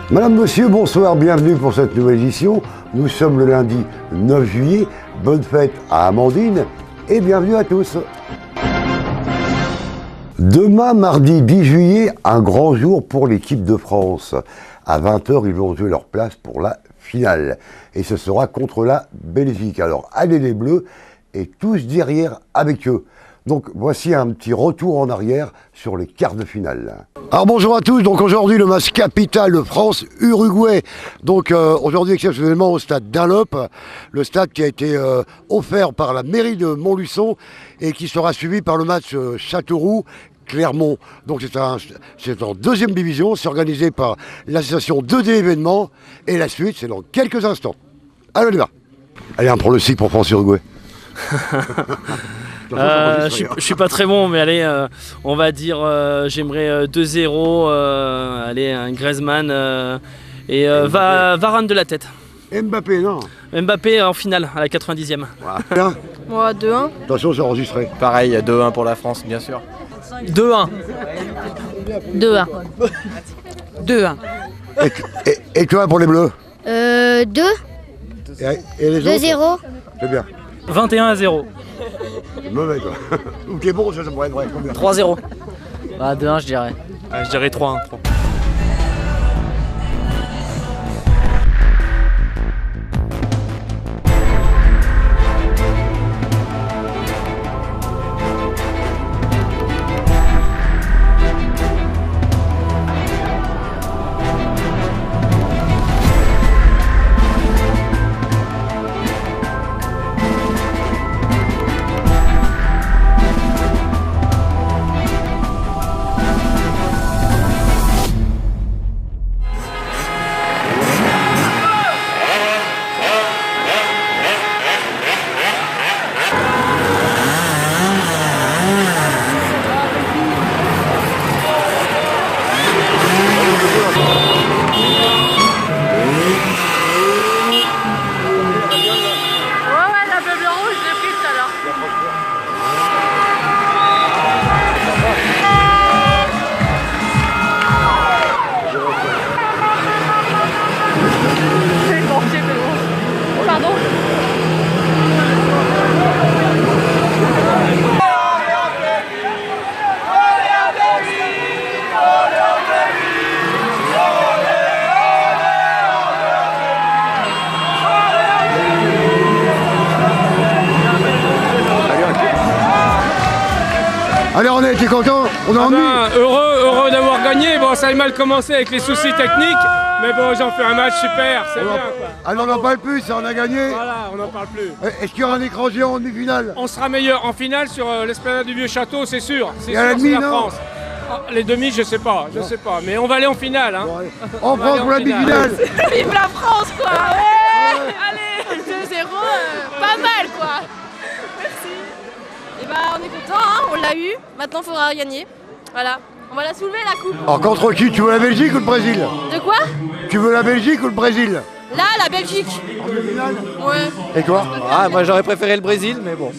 Madame, monsieur, bonsoir, bienvenue pour cette nouvelle édition. Nous sommes le lundi 9 juillet. Bonne fête à Amandine et bienvenue à tous. Demain, mardi 10 juillet, un grand jour pour l'équipe de France. À 20h, ils vont jouer leur place pour la finale. Et ce sera contre la Belgique. Alors, allez les Bleus et tous derrière avec eux. Donc, voici un petit retour en arrière sur les quarts de finale. Alors, bonjour à tous. Donc, aujourd'hui, le match capital de France-Uruguay. Donc, aujourd'hui, exceptionnellement, au stade Dunlop. Le stade qui a été offert par la mairie de Montluçon et qui sera suivi par le match Châteauroux-Clermont. Donc, c'est en deuxième division. C'est organisé par l'association 2D événements. Et la suite, c'est dans quelques instants. Allez, on y va. Allez, un pronostic pour France-Uruguay. Je suis pas très bon, mais allez, on va dire, j'aimerais 2-0, allez, un Griezmann et Varane de la tête. Mbappé, non? Mbappé en finale, à la 90e. Voilà. Moi, 2-1. Attention, c'est enregistré. Pareil, 2-1 pour la France, bien sûr. 2-1. 2-1. 2-1. Et toi pour les Bleus? 2. Et les autres? 2-0. C'est bien. 21-0. C'est mauvais, toi. Ou qui est bon, ça pourrait être vrai. Combien? 3-0. Bah 2-1 je dirais. Je dirais 3-1. Allez, on était contents, on a envie. Heureux d'avoir gagné. Bon, ça a mal commencé avec les soucis techniques, mais bon, j'en fais un match super, c'est bien quoi. Allez, on n'en parle plus, ça, on a gagné. Voilà, on n'en parle plus. Est-ce qu'il y aura un écran géant en demi-finale? On sera meilleur en finale sur l'esplanade du Vieux Château, c'est sûr. C'est Et à la sûr, demi, c'est la non? France. Ah, les demi, je sais pas, mais on va aller en finale. Hein. Bon, allez. On prend pour la demi-finale. Vive la France, quoi. Ouais. Allez, 2-0, pas mal, quoi. Merci. Et bah, on est content, hein, on l'a eu. Maintenant, il faudra gagner. Voilà. On va la soulever, la coupe. Alors, contre qui? Tu veux la Belgique ou le Brésil? De quoi? Tu veux la Belgique ou le Brésil? Là, la Belgique. En demi-finale? Ouais. Et toi? Ah, moi j'aurais préféré le Brésil, mais bon.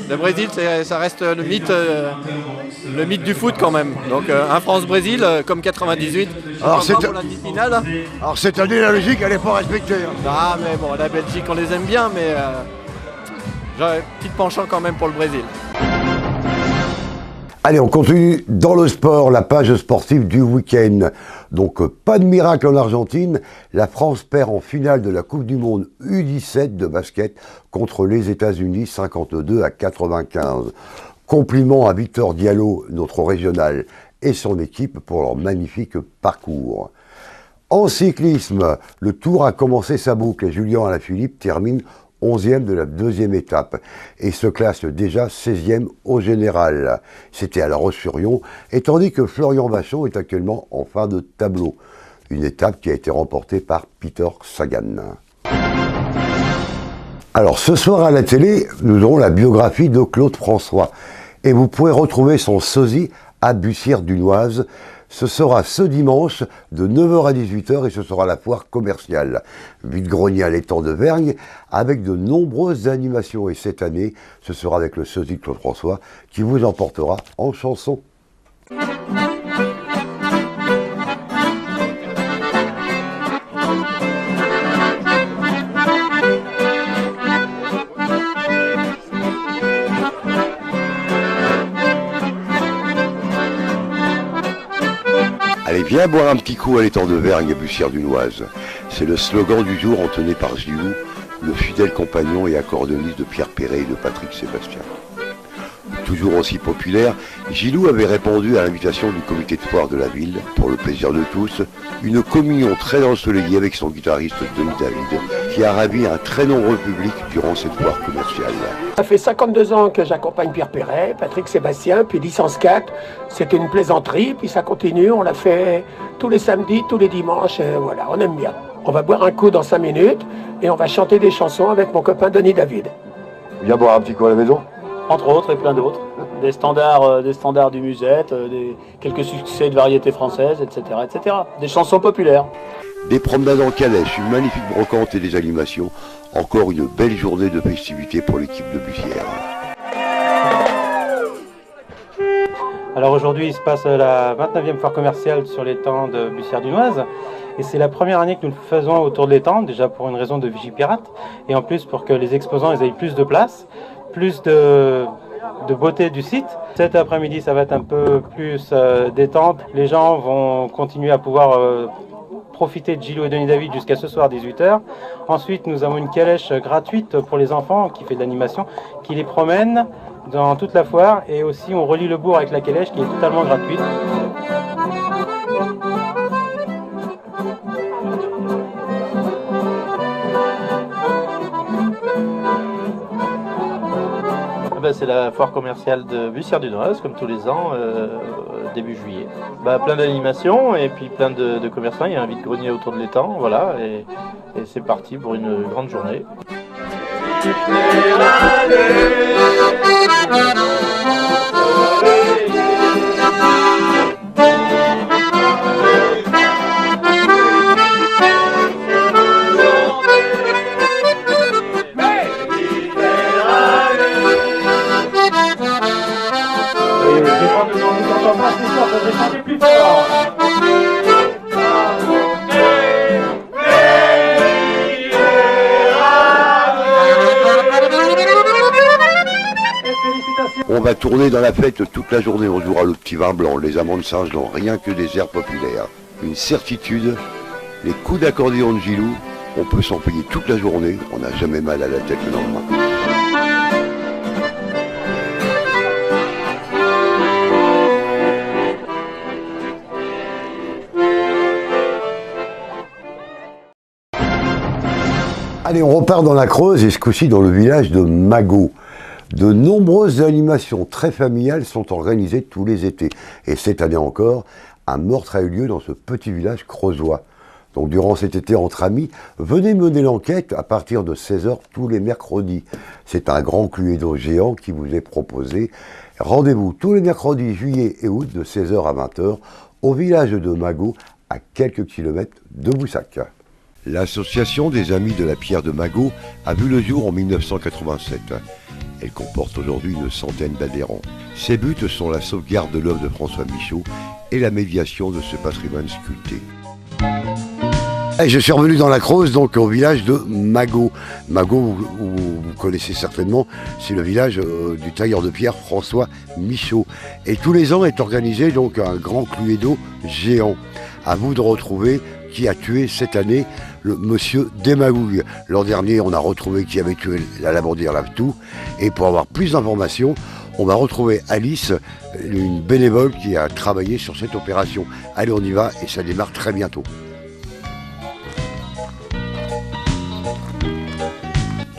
Le Brésil, ça reste le mythe du foot quand même. Donc un France-Brésil comme 98. Alors, c'est pour la demi-finale. Hein. Alors cette année, la logique, elle n'est pas respectée. Hein. Ah, mais bon, la Belgique, on les aime bien, mais j'aurais un petit penchant quand même pour le Brésil. Allez, on continue dans le sport, la page sportive du week-end. Donc, pas de miracle en Argentine. La France perd en finale de la Coupe du Monde U17 de basket contre les États-Unis, 52-95. Compliment à Victor Diallo, notre régional, et son équipe pour leur magnifique parcours. En cyclisme, le Tour a commencé sa boucle et Julien Alaphilippe termine 11e de la deuxième étape et se classe déjà 16e au général. C'était à La Roche-sur-Yon, et tandis que Florian Vachon est actuellement en fin de tableau. Une étape qui a été remportée par Peter Sagan. Alors ce soir à la télé, nous aurons la biographie de Claude François. Et vous pourrez retrouver son sosie à Bussière-Dunoise. Ce sera ce dimanche de 9h à 18h et ce sera la foire commerciale. Vide-grenier à l'étang de Vergne avec de nombreuses animations. Et cette année, ce sera avec le sosie de Claude François qui vous emportera en chanson. Viens boire un petit coup à l'étang de Vergne à Bussière-Dunoise. C'est le slogan du jour entonné par Gilou, le fidèle compagnon et accordéoniste de Pierre Perret et de Patrick Sébastien. Toujours aussi populaire, Gilou avait répondu à l'invitation du comité de foire de la ville, pour le plaisir de tous, une communion très ensoleillée avec son guitariste Denis David, qui a ravi un très nombreux public durant cette foire commerciale. Ça fait 52 ans que j'accompagne Pierre Perret, Patrick Sébastien, puis Licence 4. C'était une plaisanterie, puis ça continue. On l'a fait tous les samedis, tous les dimanches. Voilà, on aime bien. On va boire un coup dans 5 minutes et on va chanter des chansons avec mon copain Denis David. Viens boire un petit coup à la maison. Entre autres et plein d'autres. Des standards du musette, quelques succès de variétés françaises, etc., etc. Des chansons populaires. Des promenades en calèche, une magnifique brocante et des animations. Encore une belle journée de festivités pour l'équipe de Bussière. Alors aujourd'hui, il se passe la 29e foire commerciale sur l'étang de Bussière-Dunoise. Et c'est la première année que nous le faisons autour de l'étang, déjà pour une raison de Vigipirate, et en plus pour que les exposants aient plus de place, plus de beauté du site. Cet après-midi, ça va être un peu plus détente. Les gens vont continuer à pouvoir profiter de Gilou et Denis David jusqu'à ce soir 18h. Ensuite, nous avons une calèche gratuite pour les enfants qui fait de l'animation, qui les promène dans toute la foire, et aussi on relie le bourg avec la calèche qui est totalement gratuite. C'est la foire commerciale de Bussière-Dunoise, comme tous les ans, début juillet. Plein d'animations et puis plein de commerçants. Il y a un vide-grenier autour de l'étang, voilà, et c'est parti pour une grande journée. On va tourner dans la fête toute la journée, on jouera le petit vin blanc, les amandes singes n'ont rien que des airs populaires. Une certitude, les coups d'accordéon de Gilou, on peut s'en payer toute la journée, on n'a jamais mal à la tête le lendemain. Allez, on repart dans la Creuse et ce coup-ci dans le village de Magot. De nombreuses animations très familiales sont organisées tous les étés. Et cette année encore, un meurtre a eu lieu dans ce petit village creusois. Donc durant cet été entre amis, venez mener l'enquête à partir de 16h tous les mercredis. C'est un grand cluedo géant qui vous est proposé. Rendez-vous tous les mercredis juillet et août de 16h à 20h au village de Magot, à quelques kilomètres de Boussac. L'association des Amis de la Pierre de Magot a vu le jour en 1987. Elle comporte aujourd'hui une centaine d'adhérents. Ses buts sont la sauvegarde de l'œuvre de François Michaud et la médiation de ce patrimoine sculpté. Et je suis revenu dans la Creuse, donc au village de Magot. Magot, vous connaissez certainement, c'est le village du tailleur de pierre François Michaud. Et tous les ans est organisé donc un grand cluedo géant. À vous de retrouver qui a tué cette année le monsieur Desmagouilles. L'an dernier, on a retrouvé qui avait tué la lavandière Lave-Tout. Et pour avoir plus d'informations, on va retrouver Alice, une bénévole qui a travaillé sur cette opération. Allez, on y va et ça démarre très bientôt.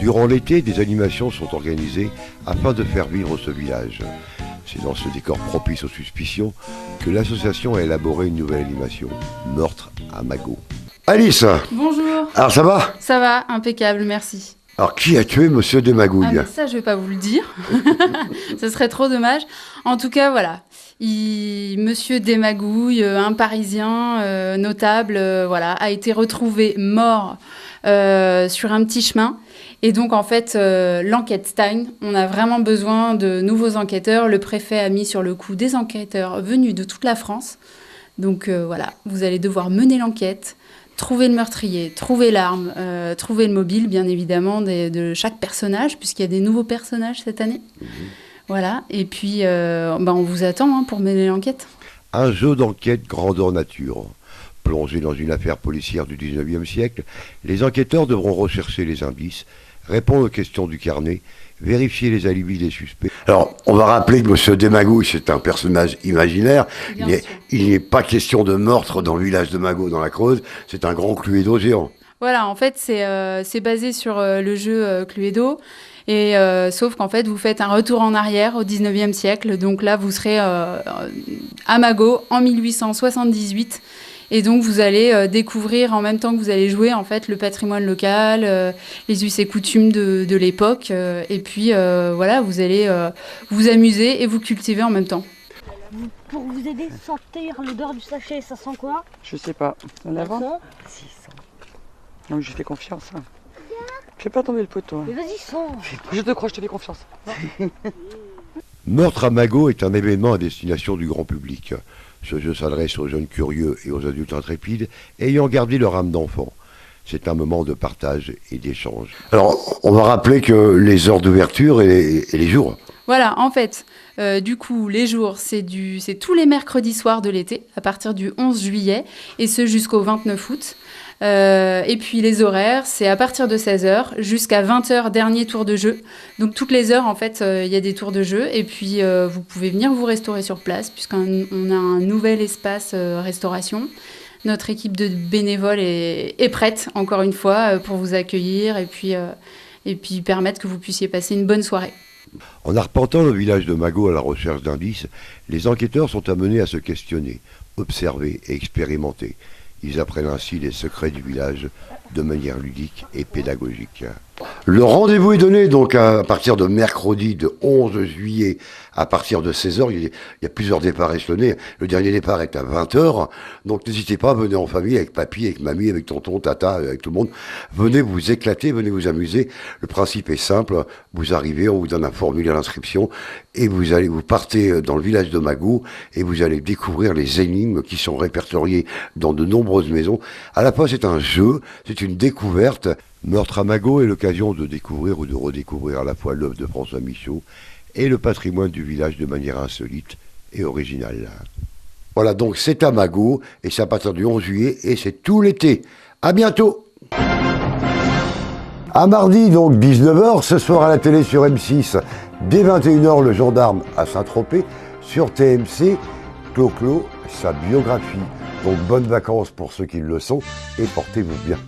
Durant l'été, des animations sont organisées afin de faire vivre ce village. C'est dans ce décor propice aux suspicions que l'association a élaboré une nouvelle animation, Meurtre à Magot. Alice! Bonjour! Alors ça va? Ça va, impeccable, merci. Alors qui a tué monsieur Desmagouilles? Ah, ça je vais pas vous le dire, ce serait trop dommage. En tout cas voilà, monsieur Desmagouilles, un Parisien notable, voilà, a été retrouvé mort sur un petit chemin. Et donc, en fait, l'enquête stagne. On a vraiment besoin de nouveaux enquêteurs. Le préfet a mis sur le coup des enquêteurs venus de toute la France. Donc, voilà, vous allez devoir mener l'enquête, trouver le meurtrier, trouver l'arme, trouver le mobile, bien évidemment, de chaque personnage, puisqu'il y a des nouveaux personnages cette année. Voilà, et puis, on vous attend pour mener l'enquête. Un jeu d'enquête grandeur nature. Plongés dans une affaire policière du 19e siècle, les enquêteurs devront rechercher les indices, répondre aux questions du carnet, vérifier les alibis des suspects. Alors, on va rappeler que M. Desmagouilles, c'est un personnage imaginaire. Il n'est pas question de meurtre dans le village de Magot, dans la Creuse. C'est un grand Cluedo géant. Voilà, en fait, c'est basé sur le jeu Cluedo. Et sauf qu'en fait, vous faites un retour en arrière au 19e siècle. Donc là, vous serez à Magot en 1878. Et donc, vous allez découvrir, en même temps que vous allez jouer, en fait, le patrimoine local, les us et coutumes de l'époque. Et puis, voilà, vous allez vous amuser et vous cultiver en même temps. Pour vous aider à sentir l'odeur du sachet, ça sent quoi? Je sais pas. En avant? Si, sent. Non, mais je fais confiance. Hein. Fais pas tomber le poteau. Mais vas-y, sens. Je te crois, je te fais confiance. Meurtre à Magot est un événement à destination du grand public. Ce jeu s'adresse aux jeunes curieux et aux adultes intrépides ayant gardé leur âme d'enfant. C'est un moment de partage et d'échange. Alors, on va rappeler que les heures d'ouverture et les jours. Voilà, en fait, du coup, les jours, c'est tous les mercredis soirs de l'été, à partir du 11 juillet, et ce jusqu'au 29 août. Et puis les horaires, c'est à partir de 16h jusqu'à 20h, dernier tour de jeu. Donc toutes les heures, en fait, il y a des tours de jeu. Et puis vous pouvez venir vous restaurer sur place, puisqu'on a un nouvel espace restauration. Notre équipe de bénévoles est prête, encore une fois, pour vous accueillir et puis permettre que vous puissiez passer une bonne soirée. En arpentant le village de Magot à la recherche d'indices, les enquêteurs sont amenés à se questionner, observer et expérimenter. Ils apprennent ainsi les secrets du village de manière ludique et pédagogique. Le rendez-vous est donné donc à partir de mercredi de 11 juillet à partir de 16h. Il y a plusieurs départs échelonnés. Le dernier départ est à 20h. Donc n'hésitez pas, venez en famille avec papy, avec mamie, avec tonton, tata, avec tout le monde. Venez vous éclater, venez vous amuser. Le principe est simple. Vous arrivez, on vous donne un formulaire d'inscription et vous partez dans le village de Magot et vous allez découvrir les énigmes qui sont répertoriées dans de nombreuses maisons. À la fois c'est un jeu, c'est une découverte. Meurtre à Magot est l'occasion de découvrir ou de redécouvrir à la fois l'œuvre de François Michaud et le patrimoine du village de manière insolite et originale. Voilà, donc c'est à Magot et c'est à partir du 11 juillet et c'est tout l'été. À bientôt. À mardi, donc 19h, ce soir à la télé sur M6, dès 21h, le gendarme à Saint-Tropez, sur TMC, Clo-Clo, sa biographie. Donc bonnes vacances pour ceux qui le sont et portez-vous bien.